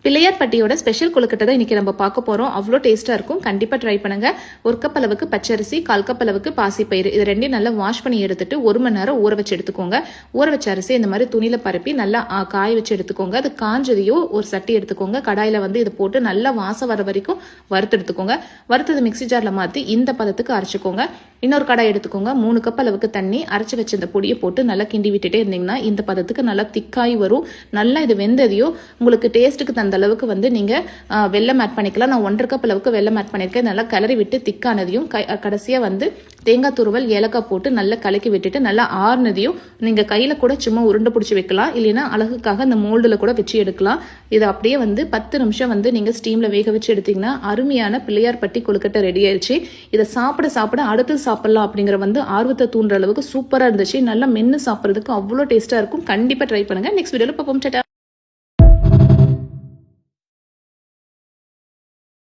Pillaiyar பட்டியோட special கொழுக்கட்டை தான் இன்னைக்கு நம்ம பார்க்க போறோம். அவ்வளோ டேஸ்டா இருக்கும். கண்டிப்பா ட்ரை பண்ணுங்க. 1 கப் அளவுக்கு பச்சரிசி, 1/4 கப் அளவுக்கு பாசிப்பயிறு, இது ரெண்டையும் நல்லா வாஷ் பண்ணி எடுத்துட்டு 1 மணி நேரம் ஊற வச்சு எடுத்துக்கோங்க. ஊற வச்ச அரிசி இந்த மாதிரி துணியில பரப்பி நல்லா காய வச்சு எடுத்துக்கோங்க. அது காஞ்சதையோ ஒரு சட்டி எடுத்துக்கோங்க. கடாயில இதை போட்டு நல்லா வாசம் வர வரைக்கும் வறுத்து எடுத்துக்கோங்க. வறுத்தது மிக்சி ஜார்ல மாத்தி இந்த பதத்துக்கு அரைச்சுக்கோங்க. இன்னொரு கடாய் எடுத்துக்கோங்க. 3 கப் அளவுக்கு தண்ணி, அரைச்சு வச்ச இந்த பொடியை போட்டு நல்லா கிண்டி விட்டுட்டே இருந்தீங்கன்னா இந்த பதத்துக்கு நல்லா திக்காய் வரும். நல்லா இது வெந்ததையோ உங்களுக்கு டேஸ்ட்டுக்கு தந்த அளவுக்கு நீங்க வெல்லம் ஆட் பண்ணிக்கலாம். நான் 1/2 கப் அளவுக்கு வெல்லம் ஆட் பண்ணிருக்கேன். நல்லா கிளறி விட்டு திக்கானதையும் கடைசியா தேங்காய் துருவல், ஏலக்காய் போட்டு நல்லா கலக்கி விட்டுட்டு நல்லா ஆறுனதையும் நீங்க கையில கூட சும்மா உருண்டை பிடிச்சி வைக்கலாம். இல்லைன்னா அழகுக்காக அந்த மோல்டுல கூட வச்சு எடுக்கலாம். இது அப்படியே 10 நிமிஷம் நீங்க ஸ்டீம்ல வேக வச்சு எடுத்தீங்கன்னா அருமையான பிள்ளையார் பட்டி கொழுக்கட்டை ரெடி ஆயிடுச்சு. இதை சாப்பிட சாப்பிட அடுத்து சாப்பிடலாம் அப்படிங்கிற ஆர்வத்தை தூண்டுற அளவுக்கு சூப்பரா இருந்துச்சு. நல்லா மென்னு சாப்பிட்றதுக்கு அவ்வளோ டேஸ்டா இருக்கும். கண்டிப்பா ட்ரை பண்ணுங்க. நெக்ஸ்ட் வீடியோல பார்ப்போம்.